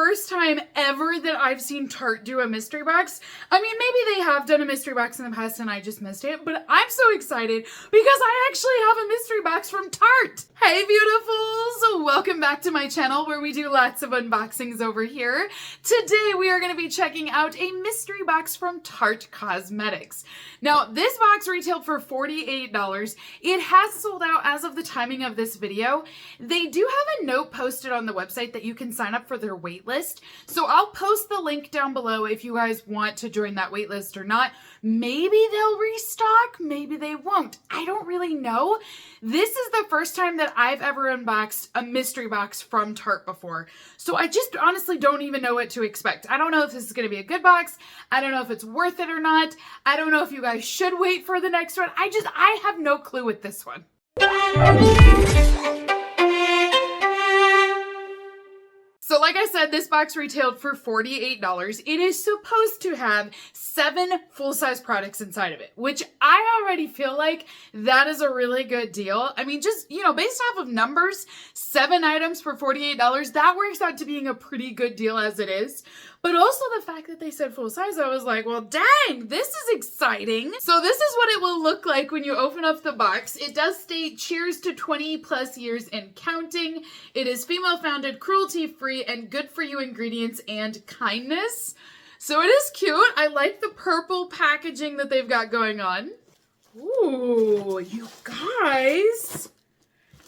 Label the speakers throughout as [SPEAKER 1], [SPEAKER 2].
[SPEAKER 1] first time ever that I've seen Tarte do a mystery box. I mean, maybe they have done a mystery box in the past and I just missed it, but I'm so excited because I actually have a mystery box from Tarte. Hey beautifuls, welcome back to my channel where we do lots of unboxings over here. Today we are going to be checking out a mystery box from Tarte Cosmetics. Now this box retailed for $48. It has sold out as of the timing of this video. They do have a note posted on the website that you can sign up for their wait list. So I'll post the link down below if you guys want to join that wait list or not. Maybe they'll restock, maybe they won't. I don't really know. This is the first time that I've ever unboxed a mystery box from Tarte before. So I just honestly don't even know what to expect. I don't know if this is going to be a good box. I don't know if it's worth it or not. I don't know if you guys should wait for the next one. I have no clue with this one. So like I said, this box retailed for $48. It is supposed to have 7 full-size products inside of it, which I already feel like that is a really good deal. I mean, just, you know, based off of numbers, 7 items for $48, that works out to being a pretty good deal as it is. But also the fact that they said full size, I was like, well, dang, this is exciting. So this is what it will look like when you open up the box. It does state, cheers to 20 plus years and counting. It is female founded, cruelty free, and good for you ingredients and kindness. So it is cute. I like the purple packaging that they've got going on. Ooh, you guys,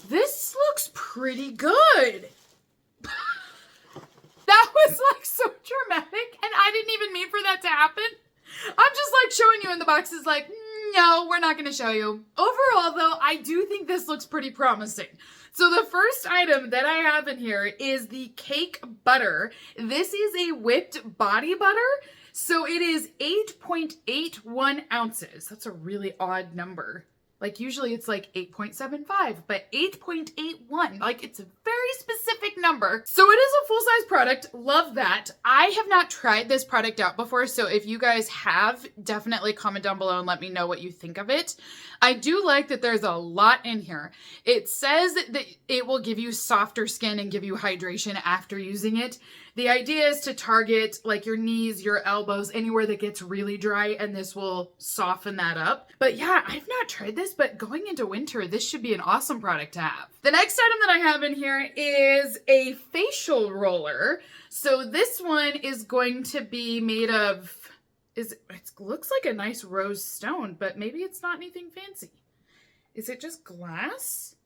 [SPEAKER 1] this looks pretty good. That was like so dramatic, and I didn't even mean for that to happen. I'm just like showing you in the box is like, no, we're not going to show you. Overall though, I do think this looks pretty promising. So the first item that I have in here is the cake butter. This is a whipped body butter. So it is 8.81 ounces. That's a really odd number. Like usually it's like 8.75, but 8.81, like it's a very specific number. So it is a full-size product, love that. I have not tried this product out before, so if you guys have, definitely comment down below and let me know what you think of it. I do like that there's a lot in here. It says that it will give you softer skin and give you hydration after using it. The idea is to target like your knees, your elbows, anywhere that gets really dry, and this will soften that up. But yeah, I've not tried this, but going into winter, this should be an awesome product to have. The next item that I have in here is a facial roller. So this one is going to be made of, it looks like a nice rose stone, but maybe it's not anything fancy. Is it just glass?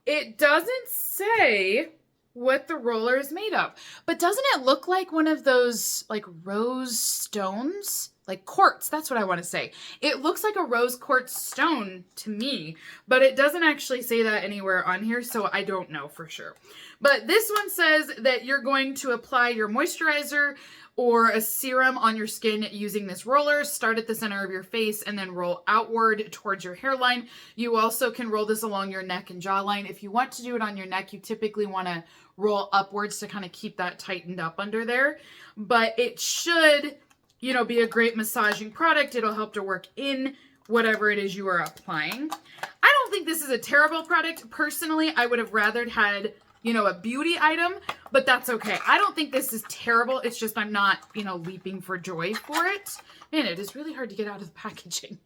[SPEAKER 1] It doesn't say what the roller is made of, but doesn't it look like one of those like rose stones? Like quartz, that's what I want to say. It looks like a rose quartz stone to me, but it doesn't actually say that anywhere on here, so I don't know for sure. But this one says that you're going to apply your moisturizer or a serum on your skin using this roller. Start at the center of your face and then roll outward towards your hairline. You also can roll this along your neck and jawline. If you want to do it on your neck, you typically want to roll upwards to kind of keep that tightened up under there. But it should, you know, be a great massaging product. It'll help to work in whatever it is you are applying. I don't think this is a terrible product. Personally, I would have rather had, you know, a beauty item, but that's okay. I don't think this is terrible. It's just I'm not, you know, leaping for joy for it. Man, it is really hard to get out of the packaging.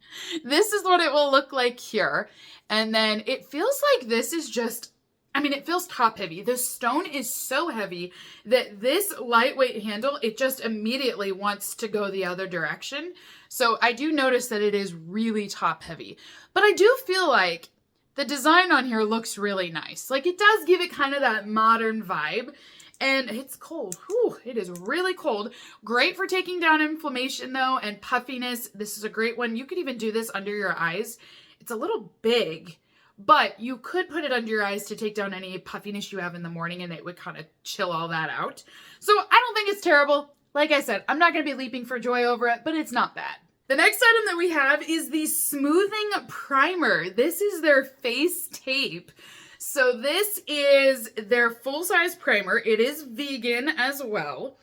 [SPEAKER 1] This is what it will look like here. And then it feels like this is just, I mean, it feels top heavy. The stone is so heavy that this lightweight handle, it just immediately wants to go the other direction. So I do notice that it is really top heavy, but I do feel like the design on here looks really nice. Like it does give it kind of that modern vibe, and it's cold. Whew, it is really cold. Great for taking down inflammation though, and puffiness. This is a great one. You could even do this under your eyes. It's a little big, but you could put it under your eyes to take down any puffiness you have in the morning, and it would kind of chill all that out. So I don't think it's terrible. Like I said, I'm not going to be leaping for joy over it, but it's not bad. The next item that we have is the smoothing primer. This is their face tape. So this is their full-size primer. It is vegan as well.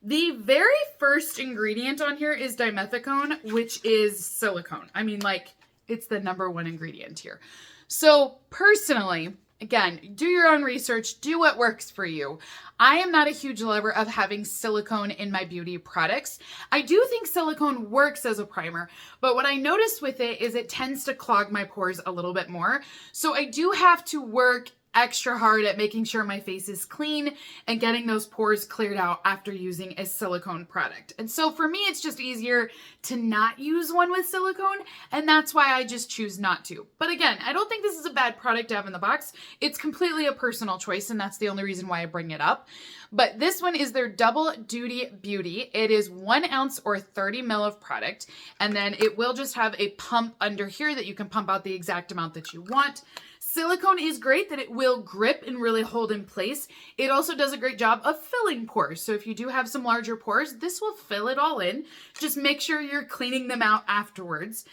[SPEAKER 1] The very first ingredient on here is dimethicone, which is silicone. I mean, like, it's the #1 ingredient here. So personally, Again, do your own research, do what works for you. I am not a huge lover of having silicone in my beauty products. I do think silicone works as a primer, but what I noticed with it is it tends to clog my pores a little bit more. So I do have to work extra hard at making sure my face is clean and getting those pores cleared out after using a silicone product. And so for me, it's just easier to not use one with silicone, and that's why I just choose not to. But again, I don't think this is a bad product to have in the box. It's completely a personal choice, and that's the only reason why I bring it up. But this one is their Double Duty Beauty. It is 1 ounce or 30 ml of product, and then it will just have a pump under here that you can pump out the exact amount that you want. Silicone is great that it will grip and really hold in place. It also does a great job of filling pores. So if you do have some larger pores, this will fill it all in. Just make sure you're cleaning them out afterwards.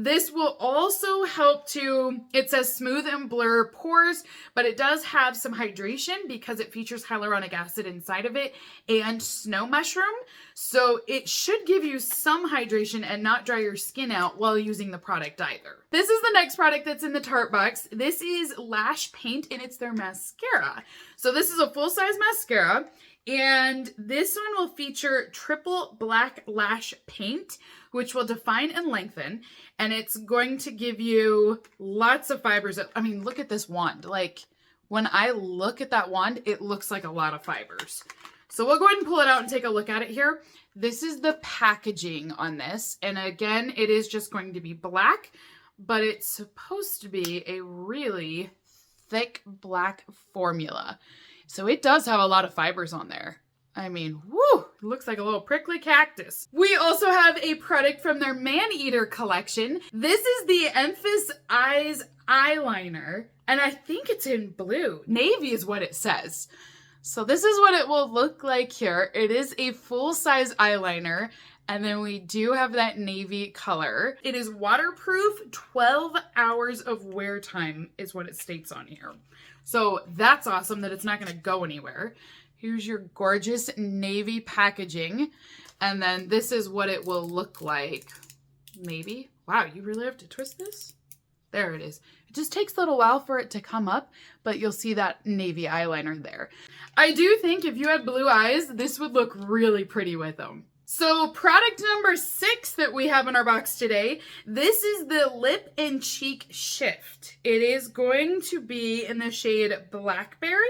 [SPEAKER 1] This will also help to, it says smooth and blur pores, but it does have some hydration because it features hyaluronic acid inside of it and snow mushroom. So it should give you some hydration and not dry your skin out while using the product either. This is the next product that's in the Tarte box. This is Lash Paint and it's their mascara. So this is a full-size mascara. And this one will feature triple black lash paint, which will define and lengthen. And it's going to give you lots of fibers. I mean, look at this wand. Like, when I look at that wand, it looks like a lot of fibers. So we'll go ahead and pull it out and take a look at it here. This is the packaging on this. And again, it is just going to be black, but it's supposed to be a really thick black formula. So it does have a lot of fibers on there. I mean, whoo, it looks like a little prickly cactus. We also have a product from their Man-Eater collection. This is the Emphas Eyes Eyeliner, and I think it's in blue. Navy is what it says. So this is what it will look like here. It is a full-size eyeliner, and then we do have that navy color. It is waterproof, 12 hours of wear time is what it states on here. So that's awesome that it's not going to go anywhere. Here's your gorgeous navy packaging. And then this is what it will look like. Maybe. Wow, you really have to twist this? There it is. It just takes a little while for it to come up, but you'll see that navy eyeliner there. I do think if you had blue eyes, this would look really pretty with them. So product number 6 that we have in our box today, this is the Lip and Cheek Shift. It is going to be in the shade Blackberry.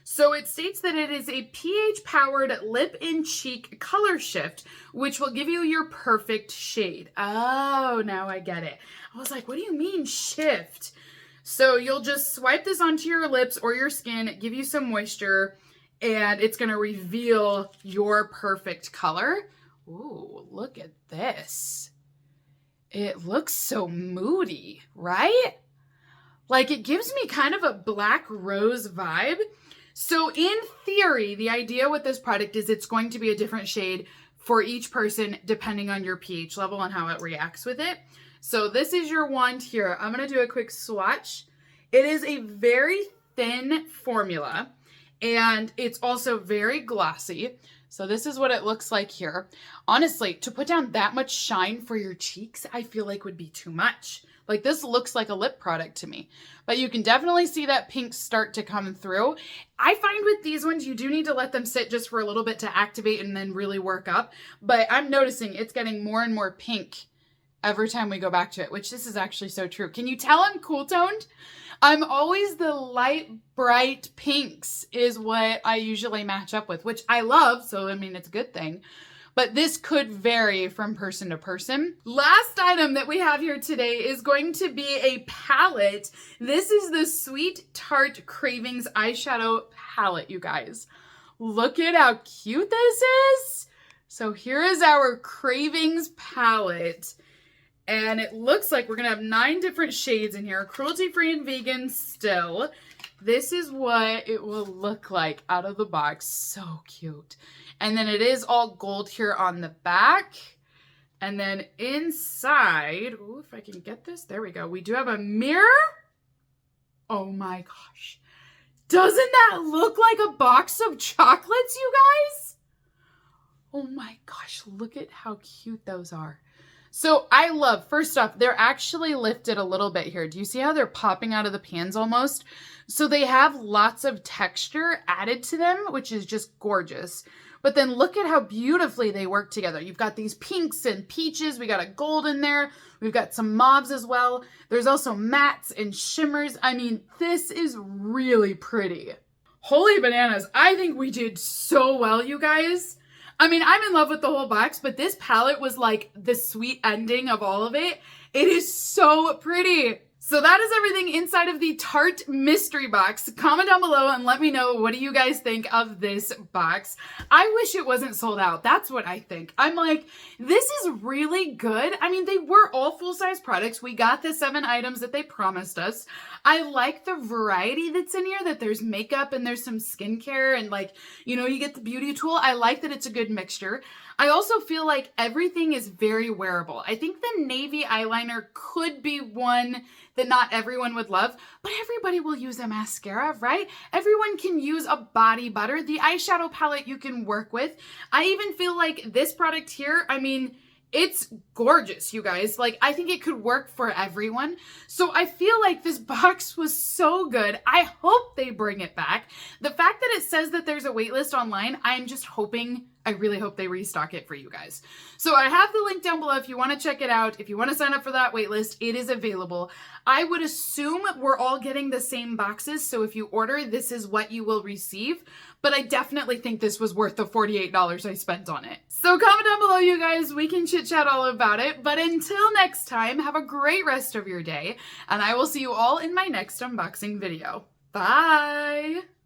[SPEAKER 1] So it states that it is a pH-powered lip and cheek color shift, which will give you your perfect shade. Oh, now I get it. I was like, what do you mean shift? So you'll just swipe this onto your lips or your skin, give you some moisture, and it's going to reveal your perfect color. Ooh, look at this. It looks so moody, right? Like it gives me kind of a black rose vibe. So in theory, the idea with this product is it's going to be a different shade for each person depending on your pH level and how it reacts with it. So this is your wand here. I'm going to do a quick swatch. It is a very thin formula. And it's also very glossy. So this is what it looks like here. Honestly, to put down that much shine for your cheeks, I feel like would be too much. Like this looks like a lip product to me. But you can definitely see that pink start to come through. I find with these ones, you do need to let them sit just for a little bit to activate and then really work up. But I'm noticing it's getting more and more pink every time we go back to it, which this is actually so true. Can you tell I'm cool toned? I'm always the light, bright pinks is what I usually match up with, which I love. So, I mean, it's a good thing. But this could vary from person to person. Last item that we have here today is going to be a palette. This is the Sweet Tarte Cravings Eyeshadow Palette, you guys. Look at how cute this is. So here is our Cravings palette. And it looks like we're going to have 9 different shades in here. Cruelty-free and vegan still. This is what it will look like out of the box. So cute. And then it is all gold here on the back. And then inside, ooh, if I can get this, there we go. We do have a mirror. Oh my gosh. Doesn't that look like a box of chocolates, you guys? Oh my gosh, look at how cute those are. So I love, first off, they're actually lifted a little bit here. Do you see how they're popping out of the pans almost? So they have lots of texture added to them, which is just gorgeous. But then look at how beautifully they work together. You've got these pinks and peaches. We got a gold in there. We've got some mauves as well. There's also mattes and shimmers. I mean, this is really pretty. Holy bananas. I think we did so well, you guys. I mean, I'm in love with the whole box, but this palette was like the sweet ending of all of it. It is so pretty. So that is everything inside of the Tarte mystery box. Comment down below and let me know, what do you guys think of this box? I wish it wasn't sold out. That's what I think. I'm like, this is really good. I mean, they were all full-size products. We got the 7 items that they promised us. I like the variety that's in here, that there's makeup and there's some skincare and like, you know, you get the beauty tool. I like that it's a good mixture. I also feel like everything is very wearable. I think the navy eyeliner could be one that not everyone would love, but everybody will use a mascara, right? Everyone can use a body butter. The eyeshadow palette you can work with. I even feel like this product here, I mean, it's gorgeous, you guys. Like, I think it could work for everyone. So I feel like this box was so good. I hope they bring it back. The fact that it says that there's a wait list online, I'm just hoping, I really hope they restock it for you guys. So I have the link down below if you want to check it out. If you want to sign up for that wait list, it is available. I would assume we're all getting the same boxes. So if you order, this is what you will receive. But I definitely think this was worth the $48 I spent on it. So comment down below, you guys. We can chit chat all about it. But until next time, have a great rest of your day. And I will see you all in my next unboxing video. Bye!